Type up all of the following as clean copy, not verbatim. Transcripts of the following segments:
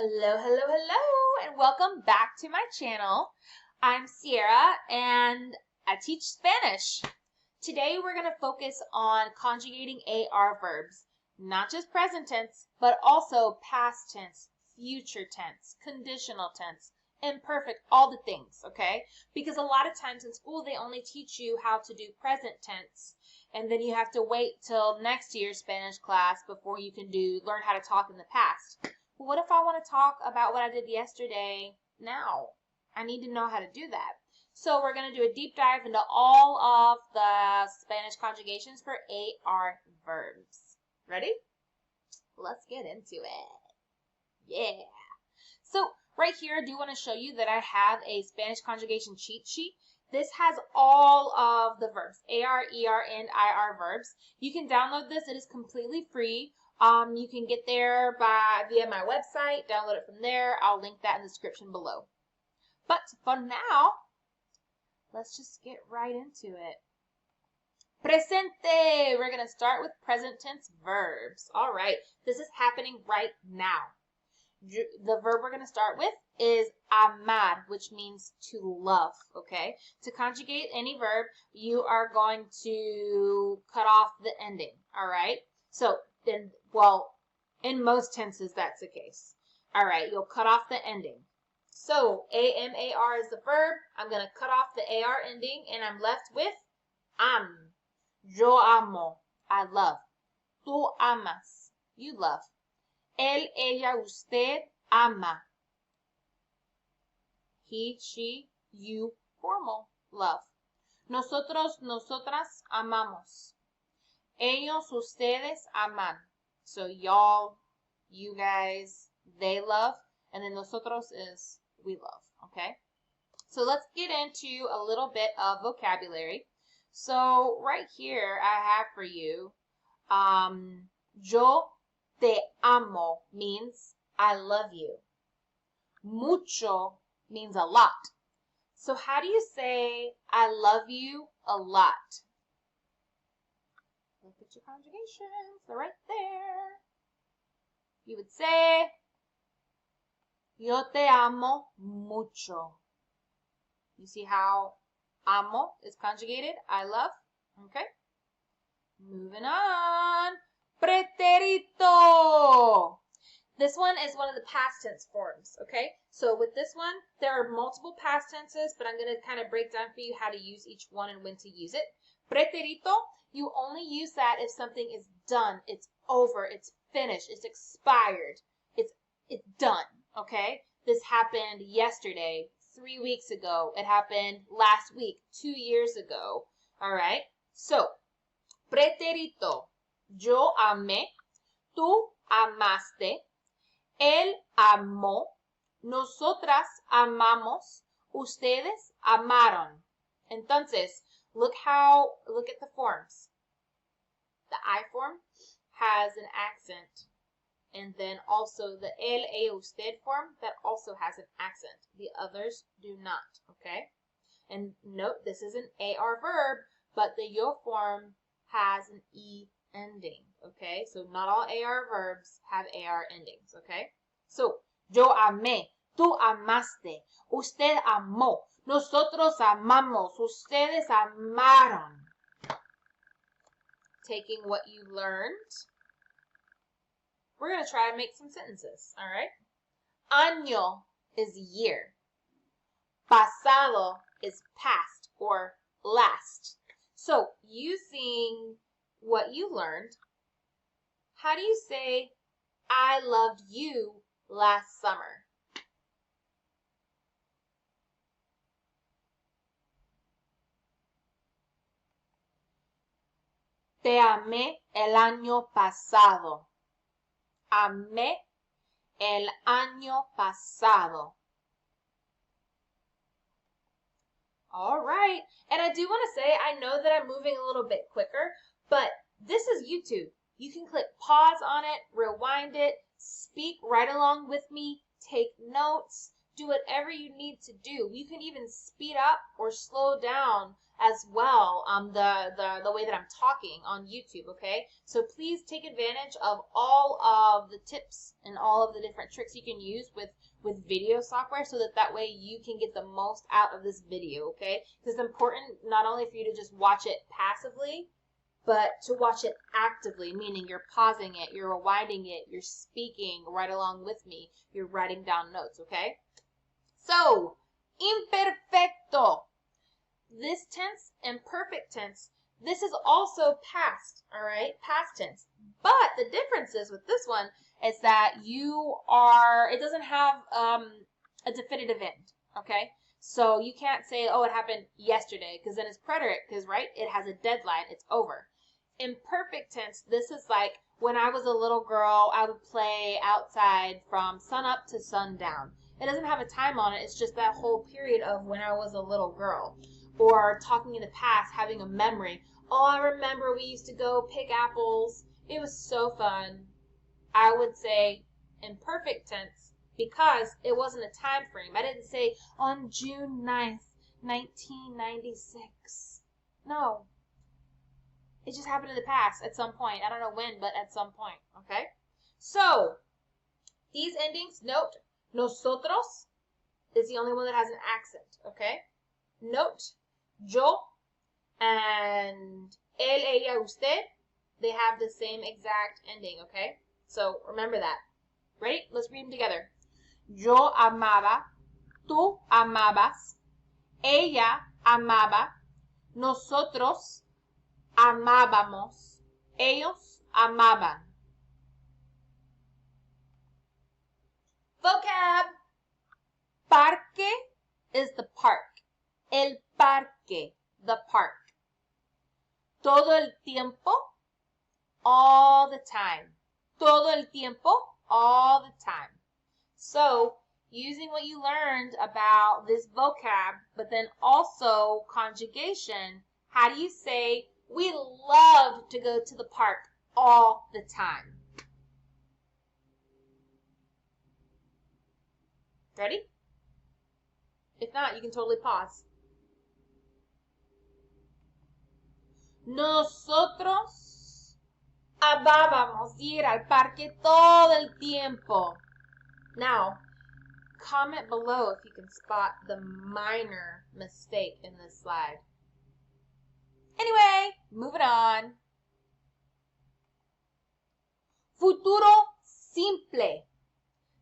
Hello, hello, hello, and welcome back to my channel. I'm Sierra, and I teach Spanish. Today, we're going to focus on conjugating AR verbs, not just present tense, but also past tense, future tense, conditional tense, imperfect, all the things, okay? Because a lot of times in school, they only teach you how to do present tense, and then you have to wait till next year's Spanish class before you can learn how to talk in the past. What if I want to talk about what I did yesterday now? I need to know how to do that. So we're going to do a deep dive into all of the Spanish conjugations for AR verbs. Ready? Let's get into it. Yeah. So right here, I do want to show you that I have a Spanish conjugation cheat sheet. This has all of the verbs, AR, ER, and IR verbs. You can download this. It is completely free. You can get there via my website, download it from there. I'll link that in the description below. But for now, let's just get right into it. Presente. We're going to start with present tense verbs. All right, this is happening right now. The verb we're going to start with is amar, which means to love, okay? To conjugate any verb, you are going to cut off the ending, all right? So, in most tenses, that's the case. All right, you'll cut off the ending. So, amar is the verb. I'm going to cut off the ar ending, and I'm left with am. Yo amo, I love. Tú amas, you love. Él, ella, usted ama. He, she, you, formal, love. Nosotros, nosotras amamos. Ellos, ustedes aman. So y'all, you guys, they love. And then nosotros is we love, okay? So let's get into a little bit of vocabulary. So right here I have for you, yo te amo means I love you. Mucho means a lot. So how do you say I love you a lot? Look at your conjugations. They're right there. You would say, yo te amo mucho. You see how amo is conjugated? I love. Okay. Moving on. Pretérito. This one is one of the past tense forms, okay? So with this one, there are multiple past tenses, but I'm going to kind of break down for you how to use each one and when to use it. Pretérito, you only use that if something is done, it's over, it's finished, it's expired, it's done, okay? This happened yesterday, 3 weeks ago. It happened last week, 2 years ago, all right? So, pretérito. Yo amé, tú amaste, él amó, nosotras amamos, ustedes amaron. Entonces, look at the forms. The I form has an accent, and then also the él, ella, usted form that also has an accent. The others do not, okay? And note, this is an AR verb, but the yo form has an E ending, okay? So not all AR verbs have AR endings, okay? So, yo amé, tú amaste, usted amó, nosotros amamos, ustedes amaron. Taking what you learned, we're going to try to make some sentences, all right? Año is year. Pasado is past or last. So, using what you learned, how do you say, I loved you last summer? Te amé el año pasado. Amé el año pasado. All right. And I do want to say, I know that I'm moving a little bit quicker, but this is YouTube. You can click pause on it, rewind it, speak right along with me, take notes, do whatever you need to do. You can even speed up or slow down as well the way that I'm talking on YouTube, okay? So please take advantage of all of the tips and all of the different tricks you can use with video software so that way you can get the most out of this video, okay? Because it's important not only for you to just watch it passively, but to watch it actively, meaning you're pausing it, you're rewinding it, you're speaking right along with me, you're writing down notes, okay? So, imperfecto. This tense and perfect tense, this is also past, all right? Past tense. But the difference is with this one is that it doesn't have a definitive end, okay? So you can't say, oh, it happened yesterday, because then it's preterite, because, right, it has a deadline, it's over. In perfect tense, this is like when I was a little girl, I would play outside from sun up to sundown. It doesn't have a time on it, it's just that whole period of when I was a little girl. Or talking in the past, having a memory. Oh, I remember we used to go pick apples. It was so fun. I would say in perfect tense because it wasn't a time frame. I didn't say on June 9th, 1996. No. It just happened in the past at some point. I don't know when, but at some point. Okay? So, these endings, note, nosotros is the only one that has an accent. Okay? Note, yo and él, ella, usted, they have the same exact ending, okay? So remember that. Ready? Let's read them together. Yo amaba, tú amabas, ella amaba, nosotros amábamos, ellos amaban. Vocab. Parque is the park. El parque, the park. Todo el tiempo, all the time. Todo el tiempo, all the time. So, using what you learned about this vocab, but then also conjugation, how do you say, we love to go to the park all the time? Ready? If not, you can totally pause. Nosotros amábamos ir al parque todo el tiempo. Now, comment below if you can spot the minor mistake in this slide. Anyway, moving on. Futuro simple.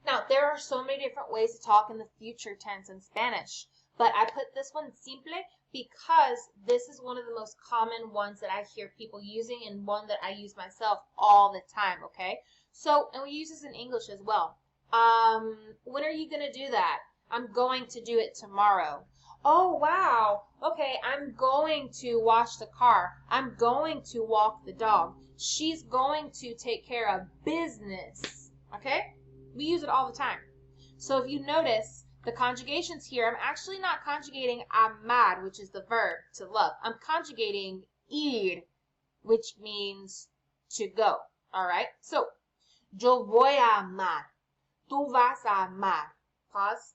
Now, there are so many different ways to talk in the future tense in Spanish, but I put this one simple because this is one of the most common ones that I hear people using and one that I use myself all the time, okay? So, and we use this in English as well. When are you going to do that? I'm going to do it tomorrow. Oh, wow. Okay, I'm going to wash the car. I'm going to walk the dog. She's going to take care of business, okay? We use it all the time. So if you notice, the conjugations here, I'm actually not conjugating amar, which is the verb, to love. I'm conjugating ir, which means to go. All right? So, yo voy a amar. Tú vas a amar. Pause.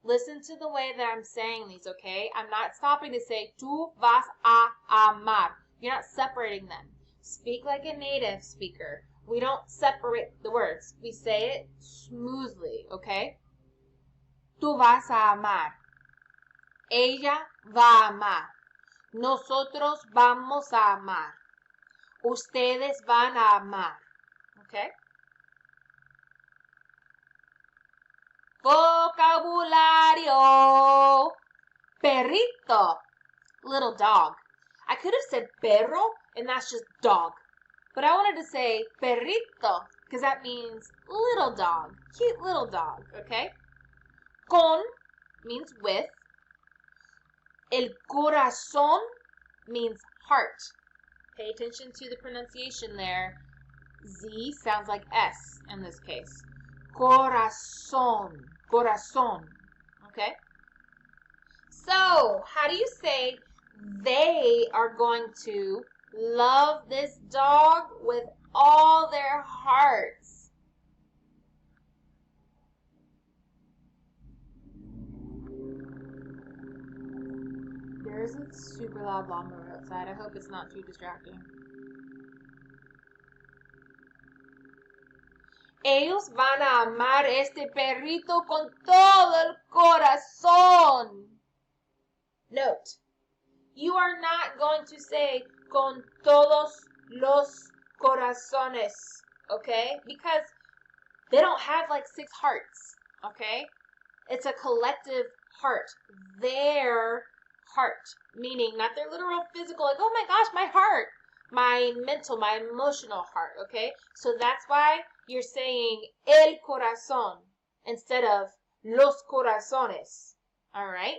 Listen to the way that I'm saying these, okay? I'm not stopping to say tú vas a amar. You're not separating them. Speak like a native speaker. We don't separate the words. We say it smoothly, okay? Tú vas a amar. Ella va a amar. Nosotros vamos a amar. Ustedes van a amar. Okay? Vocabulario. Perrito. Little dog. I could have said perro, and that's just dog. But I wanted to say perrito, because that means little dog. Cute little dog, okay? Con means with. El corazón means heart. Pay attention to the pronunciation there. Z sounds like S in this case. Corazón. Corazón. Okay? So, how do you say they are going to love this dog with all their hearts? There's a super loud lawnmower outside. I hope it's not too distracting. Ellos van a amar este perrito con todo el corazón. Note, you are not going to say con todos los corazones, okay? Because they don't have like 6 hearts, okay? It's a collective heart. Their heart, meaning not their literal physical, like, oh my gosh, my heart. My mental, my emotional heart, okay? So that's why you're saying el corazón instead of los corazones, all right?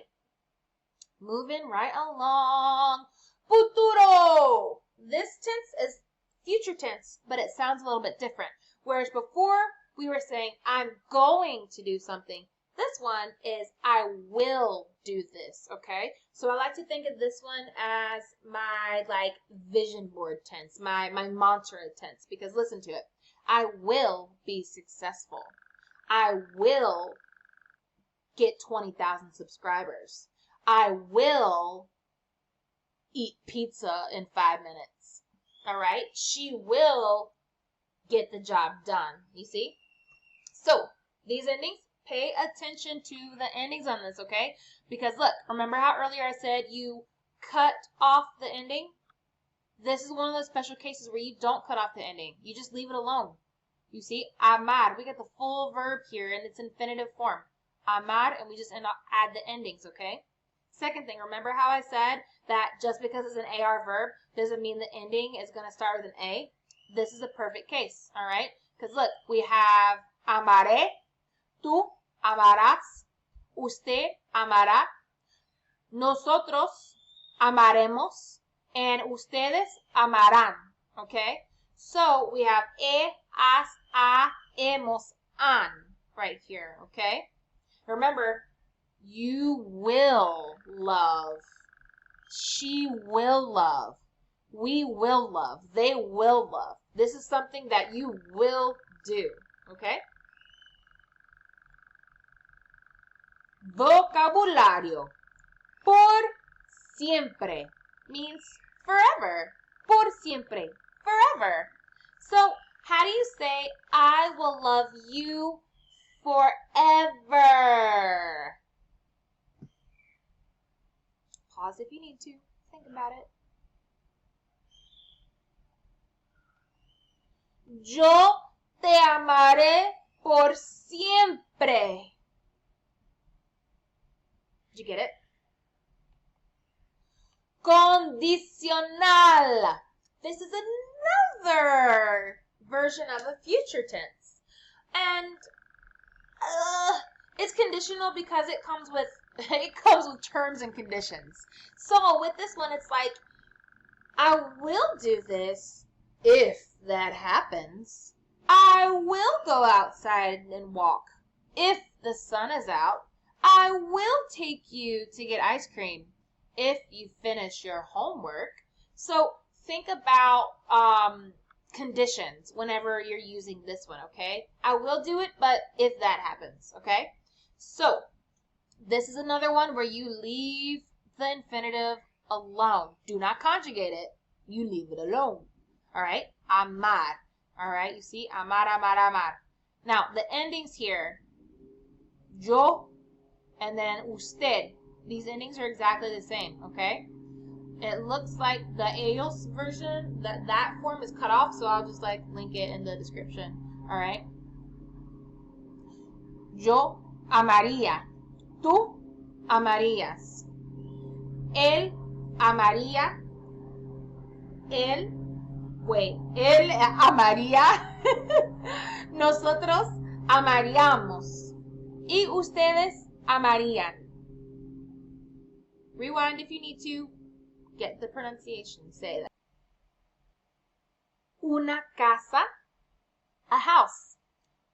Moving right along. Futuro. This tense is future tense, but it sounds a little bit different. Whereas before, we were saying, I'm going to do something. This one is, I will do this, okay? So I like to think of this one as my, like, vision board tense, my mantra tense, because listen to it. I will be successful. I will get 20,000 subscribers. I will eat pizza in 5 minutes, all right? She will get the job done, you see? So, these endings, pay attention to the endings on this, okay? Because look, remember how earlier I said you cut off the ending? This is one of those special cases where you don't cut off the ending. You just leave it alone. You see, amar, we get the full verb here in its infinitive form. Amar, and we just add the endings, okay? Second thing, remember how I said that just because it's an AR verb doesn't mean the ending is going to start with an A? This is a perfect case, all right? Because look, we have amaré, tú amarás, usted amará, nosotros amaremos, and ustedes amarán, okay? So we have as, a, hemos, an right here, okay? Remember, you will love, she will love, we will love, they will love. This is something that you will do, okay? Vocabulario. Por siempre means forever. Por siempre, forever. So, how do you say, I will love you forever? Pause if you need to. Think about it. Yo te amaré por siempre. Did you get it? Conditional. This is another version of a future tense. And it's conditional because it comes with terms and conditions. So with this one, it's like, I will do this if that happens. I will go outside and walk if the sun is out. I will take you to get ice cream if you finish your homework. So think about conditions whenever you're using this one, okay? I will do it, but if that happens, okay? So this is another one where you leave the infinitive alone. Do not conjugate it. You leave it alone, all right? Amar, all right? You see, amar, amar, amar. Now, the endings here, yo, and then usted. These endings are exactly the same, okay? It looks like the ellos version, that form is cut off, so I'll just like link it in the description, all right? Yo amaría. Tú amarías. Él amaría. Él amaría. Nosotros amaríamos. Y ustedes amarían. Rewind if you need to. Get the pronunciation. Say that. Una casa. A house.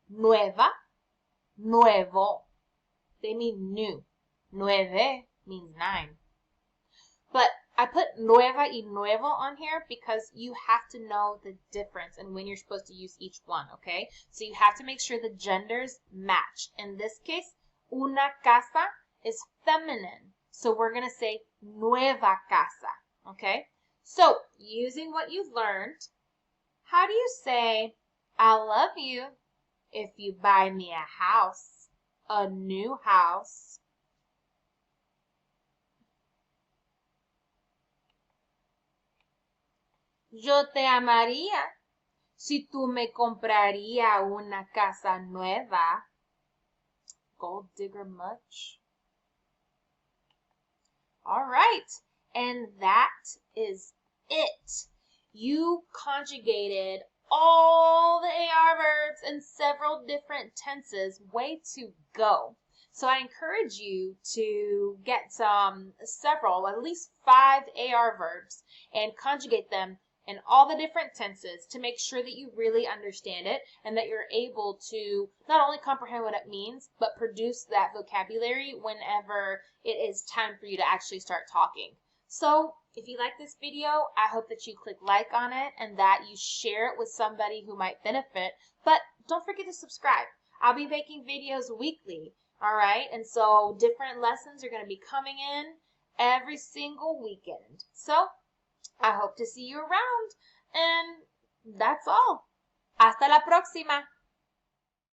Nueva. Nuevo. They mean new. Nueve means 9. But I put nueva y nuevo on here because you have to know the difference and when you're supposed to use each one, okay? So you have to make sure the genders match. In this case, una casa is feminine. So we're going to say nueva casa. Okay? So, using what you've learned, how do you say, I love you if you buy me a house, a new house? Yo te amaría si tú me compraría una casa nueva. Gold digger much? All right, and that is it. You conjugated all the AR verbs in several different tenses. Way to go. So I encourage you to get several, at least 5 AR verbs, and conjugate them in all the different tenses to make sure that you really understand it and that you're able to not only comprehend what it means, but produce that vocabulary whenever it is time for you to actually start talking. So if you like this video, I hope that you click like on it and that you share it with somebody who might benefit. But don't forget to subscribe. I'll be making videos weekly, all right? And so different lessons are going to be coming in every single weekend. So I hope to see you around. And that's all. Hasta la próxima.